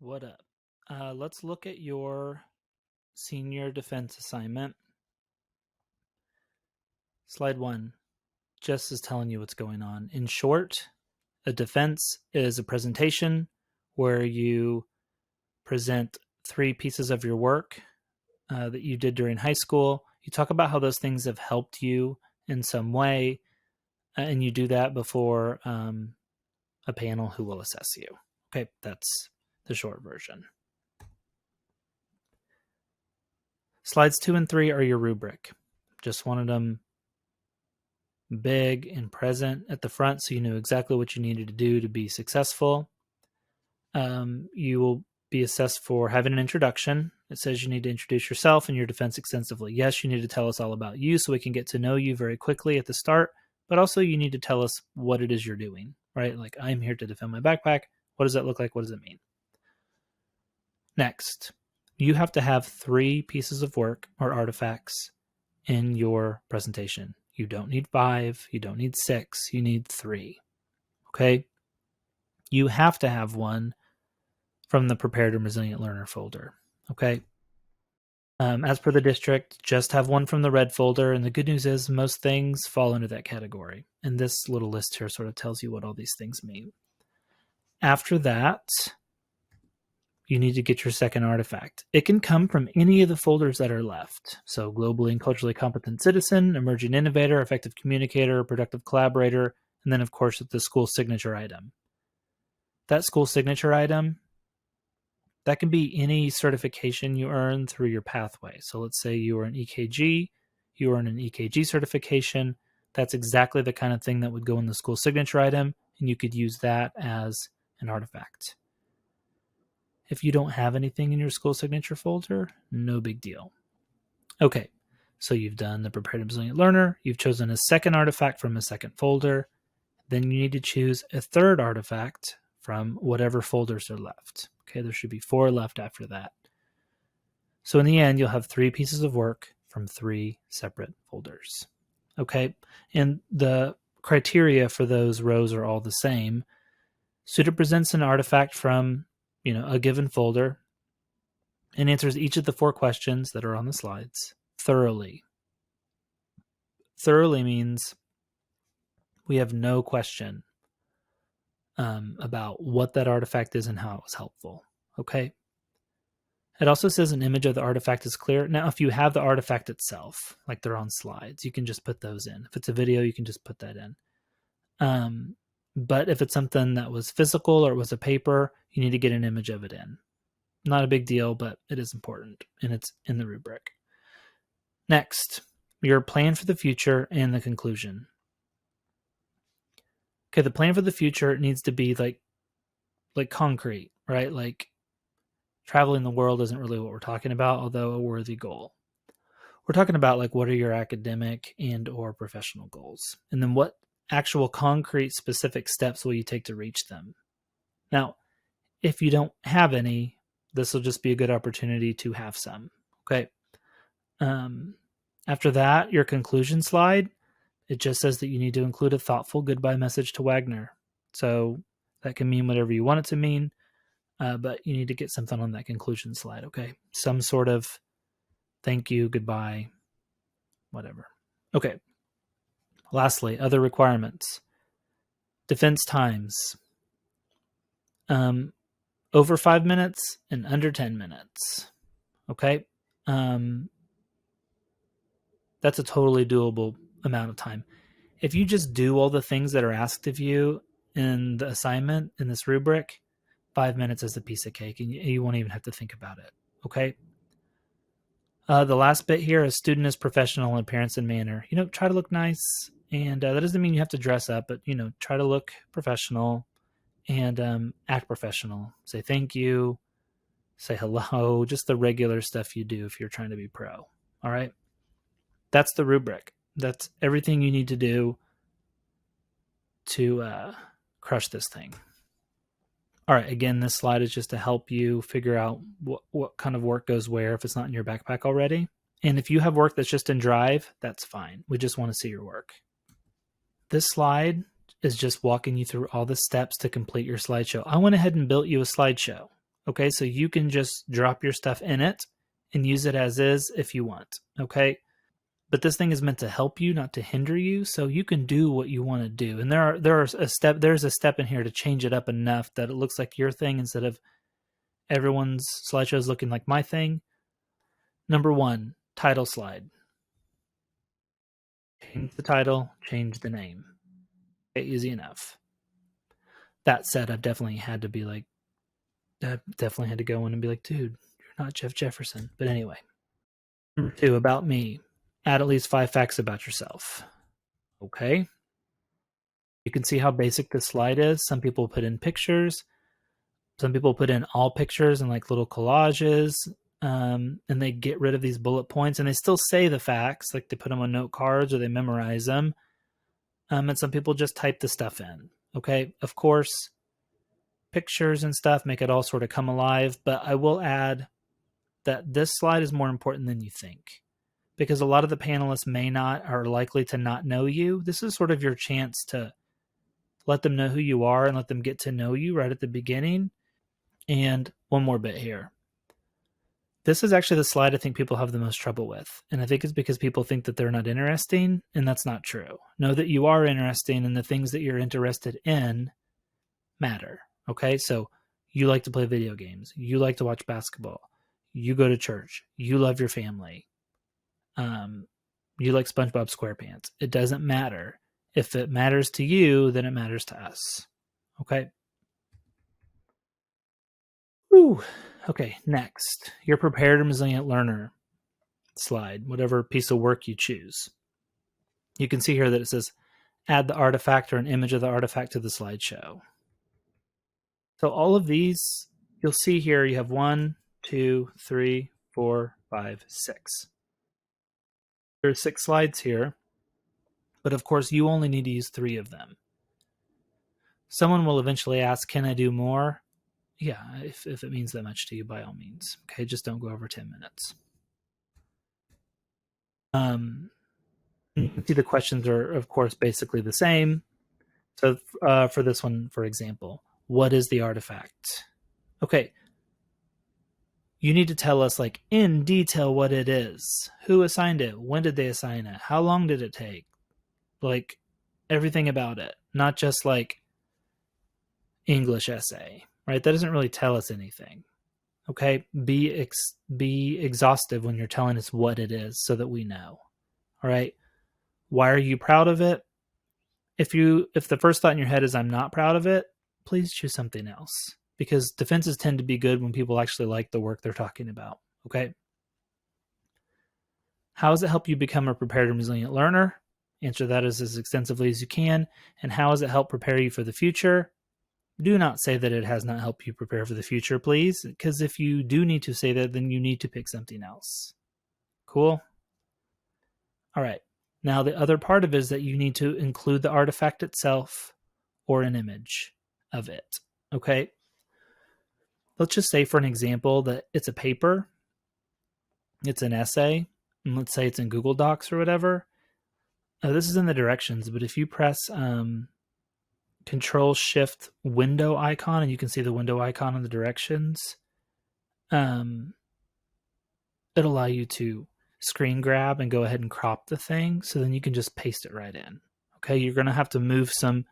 What up? Let's look at your senior defense assignment. Slide 1 just is telling you what's going on. In short, a defense is a presentation where you present 3 pieces of your work that you did during high school. You talk about how those things have helped you in some way, and you do that before a panel who will assess you. Okay, that's the short version. Slides 2 and 3 are your rubric. Just wanted them big and present at the front so you knew exactly what you needed to do to be successful. You will be assessed for having an introduction. It says you need to introduce yourself and your defense extensively. Yes, you need to tell us all about you so we can get to know you very quickly at the start, but also you need to tell us what it is you're doing, right? Like, I'm here to defend my backpack. What does that look like? What does it mean? Next, you have to have 3 pieces of work or artifacts in your presentation. You don't need 5, you don't need 6, you need 3. Okay? You have to have one from the Prepared and Resilient Learner folder. Okay? As per the district, just have one from the red folder, and the good news is most things fall into that category. And this little list here sort of tells you what all these things mean. After that, you need to get your second artifact. It can come from any of the folders that are left. So globally and culturally competent citizen, emerging innovator, effective communicator, productive collaborator, and then of course the school signature item. That school signature item, that can be any certification you earn through your pathway. So let's say you are an EKG, you earn an EKG certification. That's exactly the kind of thing that would go in the school signature item, and you could use that as an artifact. If you don't have anything in your school signature folder, no big deal. Okay, so you've done the Prepared and Resilient Learner. You've chosen a second artifact from a second folder. Then you need to choose a third artifact from whatever folders are left. Okay, there should be 4 left after that. So in the end, you'll have 3 pieces of work from 3 separate folders. Okay, and the criteria for those rows are all the same. Student presents an artifact from a given folder and answers each of the 4 questions that are on the slides thoroughly. Thoroughly means we have no question about what that artifact is and how it was helpful. Okay. It also says an image of the artifact is clear. Now, if you have the artifact itself, like they're on slides, you can just put those in. If it's a video, you can just put that in. But if it's something that was physical or it was a paper, you need to get an image of it in. Not a big deal, but it is important, and it's in the rubric. Next, your plan for the future and the conclusion. Okay, the plan for the future needs to be like concrete, right? Like traveling the world isn't really what we're talking about, although a worthy goal. We're talking about like what are your academic and or professional goals? And then what actual concrete specific steps will you take to reach them? Now, if you don't have any, this will just be a good opportunity to have some. Okay. After that, your conclusion slide, it just says that you need to include a thoughtful goodbye message to Waggener. So that can mean whatever you want it to mean, but you need to get something on that conclusion slide. Okay. Some sort of thank you, goodbye, whatever. Okay. Lastly, other requirements. Defense times. Over 5 minutes and under 10 minutes. Okay? That's a totally doable amount of time. If you just do all the things that are asked of you in the assignment, in this rubric, 5 minutes is a piece of cake, and you won't even have to think about it. Okay? The last bit here is student is professional in appearance and manner. Try to look nice. And that doesn't mean you have to dress up, but, try to look professional and act professional. Say thank you, say hello, just the regular stuff you do if you're trying to be pro. All right? That's the rubric. That's everything you need to do to crush this thing. All right, again, this slide is just to help you figure out what kind of work goes where if it's not in your backpack already. And if you have work that's just in Drive, that's fine. We just want to see your work. This slide is just walking you through all the steps to complete your slideshow. I went ahead and built you a slideshow. Okay, so you can just drop your stuff in it and use it as is if you want. Okay, but this thing is meant to help you, not to hinder you, so you can do what you want to do. And there's a step in here to change it up enough that it looks like your thing instead of everyone's slideshows looking like my thing. Number 1, title slide. Change the title, change the name. Okay, easy enough. That said, I've definitely had to be like, I definitely had to go in and be like, dude, you're not Jeff Jefferson. But anyway. Number 2, about me. Add at least 5 facts about yourself. Okay. You can see how basic this slide is. Some people put in pictures. Some people put in all pictures and like little collages. And they get rid of these bullet points and they still say the facts, like they put them on note cards or they memorize them. And some people just type the stuff in. Okay. Of course, pictures and stuff make it all sort of come alive. But I will add that this slide is more important than you think, because a lot of the panelists are likely to not know you. This is sort of your chance to let them know who you are and let them get to know you right at the beginning. And one more bit here. This is actually the slide I think people have the most trouble with. And I think it's because people think that they're not interesting, and that's not true. Know that you are interesting, and the things that you're interested in matter. Okay, so you like to play video games. You like to watch basketball. You go to church. You love your family. You like SpongeBob SquarePants. It doesn't matter. If it matters to you, then it matters to us. Okay? Whew. Okay, next. Your prepared and resilient learner slide, whatever piece of work you choose. You can see here that it says, add the artifact or an image of the artifact to the slideshow. So all of these, you'll see here, you have 1, 2, 3, 4, 5, 6. There are 6 slides here, but of course you only need to use 3 of them. Someone will eventually ask, can I do more? Yeah, if it means that much to you, by all means. Okay, just don't go over 10 minutes. You can see the questions are, of course, basically the same. So for this one, for example, what is the artifact? Okay, you need to tell us like in detail what it is. Who assigned it? When did they assign it? How long did it take? Like everything about it, not just like English essay, right? That doesn't really tell us anything. Okay, be exhaustive when you're telling us what it is so that we know. All right, why are you proud of it? If the first thought in your head is I'm not proud of it, please choose something else, because defenses tend to be good when people actually like the work they're talking about. Okay, how does it help you become a prepared and resilient learner? Answer that as extensively as you can. And how does it help prepare you for the future? Do not say that it has not helped you prepare for the future, please, because if you do need to say that, then you need to pick something else. Cool? All right. Now, the other part of it is that you need to include the artifact itself or an image of it. Okay? Let's just say, for an example, that it's a paper, it's an essay, and let's say it's in Google Docs or whatever. This is in the directions, but if you press Control-Shift window icon, and you can see the window icon in the directions, it'll allow you to screen grab and go ahead and crop the thing, so then you can just paste it right in. Okay, you're going to have to move some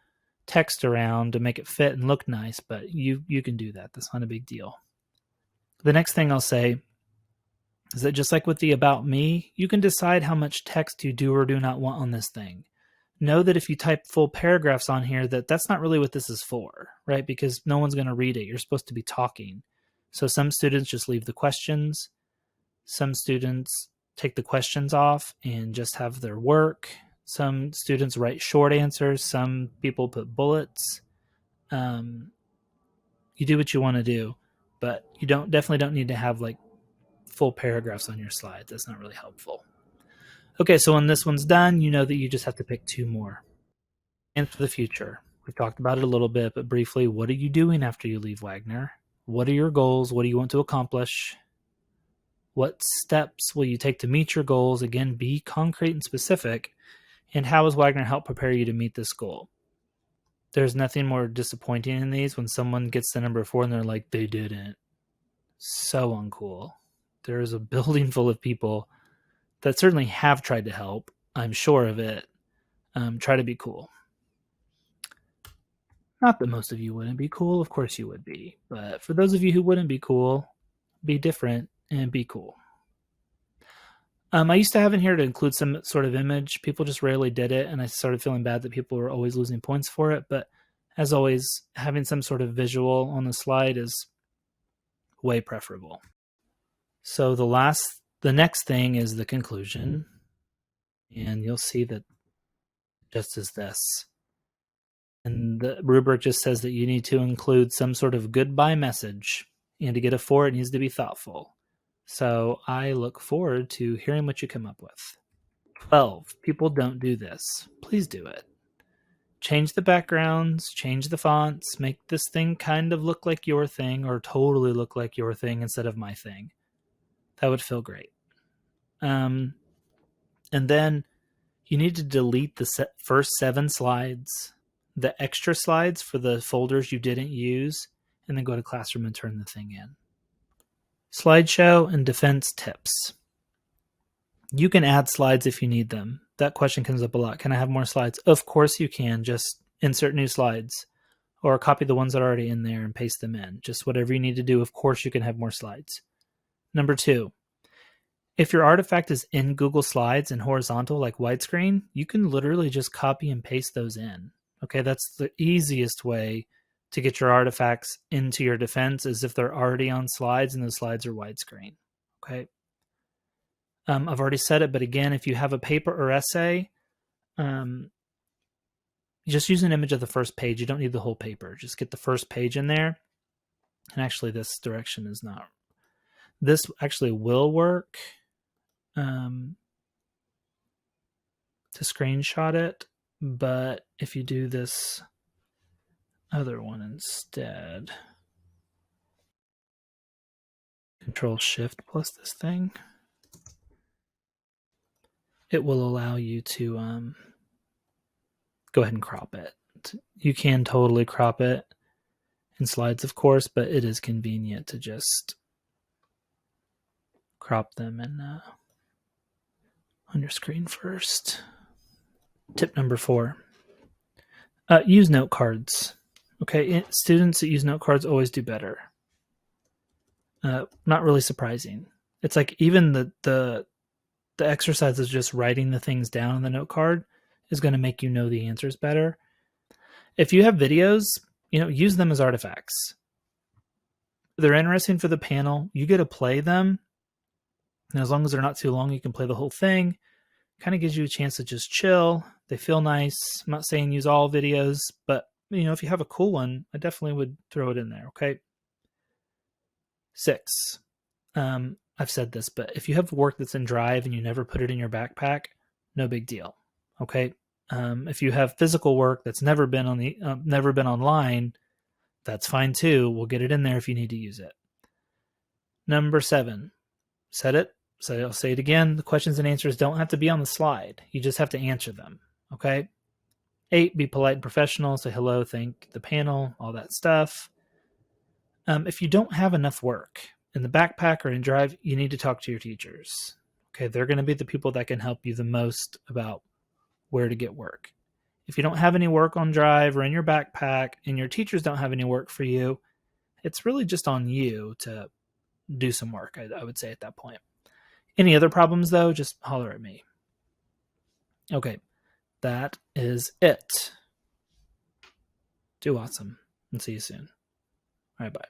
text around to make it fit and look nice, but you can do that. That's not a big deal. The next thing I'll say is that just like with the About Me, you can decide how much text you do or do not want on this thing. Know that if you type full paragraphs on here, that's not really what this is for, right? Because no one's going to read it. You're supposed to be talking. So some students just leave the questions. Some students take the questions off and just have their work. Some students write short answers. Some people put bullets. You do what you want to do, but you definitely don't need to have like full paragraphs on your slide. That's not really helpful. Okay, so when this one's done, you know that you just have to pick 2 more. And for the future, we've talked about it a little bit, but briefly, what are you doing after you leave Waggener? What are your goals? What do you want to accomplish? What steps will you take to meet your goals? Again, be concrete and specific. And how has Waggener helped prepare you to meet this goal? There's nothing more disappointing in these when someone gets to number 4 and they're like, they didn't. So uncool. There is a building full of people that certainly have tried to help. I'm sure of it. Try to be cool. Not that most of you wouldn't be cool. Of course you would be. But for those of you who wouldn't be cool, be different and be cool. I used to have in here to include some sort of image. People just rarely did it, and I started feeling bad that people were always losing points for it. But as always, having some sort of visual on the slide is way preferable. So the next thing is the conclusion, and you'll see that just as this. And the rubric just says that you need to include some sort of goodbye message, and to get a 4, it needs to be thoughtful. So I look forward to hearing what you come up with. 12. People don't do this. Please do it. Change the backgrounds, change the fonts, make this thing kind of look like your thing or totally look like your thing instead of my thing. That would feel great. And then you need to delete the first 7 slides, the extra slides for the folders you didn't use, and then go to Classroom and turn the thing in. SLIDESHOW and defense tips. You can add slides if you need them. That question comes up a lot. Can I have more slides? Of course you can. Just insert new slides or copy the ones that are already in there and paste them in. Just whatever you need to do. Of course you can have more slides. Number 2, if your artifact is in Google Slides and horizontal like widescreen, you can literally just copy and paste those in. Okay, that's the easiest way to get your artifacts into your defense, is if they're already on slides and the slides are widescreen. Okay. I've already said it, but again, if you have a paper or essay, you just use an image of the first page. You don't need the whole paper. Just get the first page in there. And actually, this direction is not. This actually will work to screenshot it, but if you do this other one instead, Control-Shift plus this thing, it will allow you to go ahead and crop it. You can totally crop it in slides, of course, but it is convenient to just crop them in on your screen first. Tip number 4, use note cards. Okay, students that use note cards always do better. Not really surprising. It's like even the exercise is just writing the things down on the note card is going to make you know the answers better. If you have videos, use them as artifacts. They're interesting for the panel. You get to play them. And as long as they're not too long, you can play the whole thing. Kind of gives you a chance to just chill. They feel nice. I'm not saying use all videos, but if you have a cool one, I definitely would throw it in there. Okay. 6. I've said this, but if you have work that's in Drive and you never put it in your backpack, no big deal. Okay. If you have physical work that's never been online, that's fine too. We'll get it in there if you need to use it. Number 7. Said it. So I'll say it again. The questions and answers don't have to be on the slide. You just have to answer them. Okay. 8, be polite and professional. Say hello, thank the panel, all that stuff. If you don't have enough work in the backpack or in Drive, you need to talk to your teachers. Okay. They're going to be the people that can help you the most about where to get work. If you don't have any work on Drive or in your backpack and your teachers don't have any work for you, it's really just on you to do some work, I would say at that point. Any other problems, though, just holler at me. Okay, that is it. Do awesome, and see you soon. All right, bye.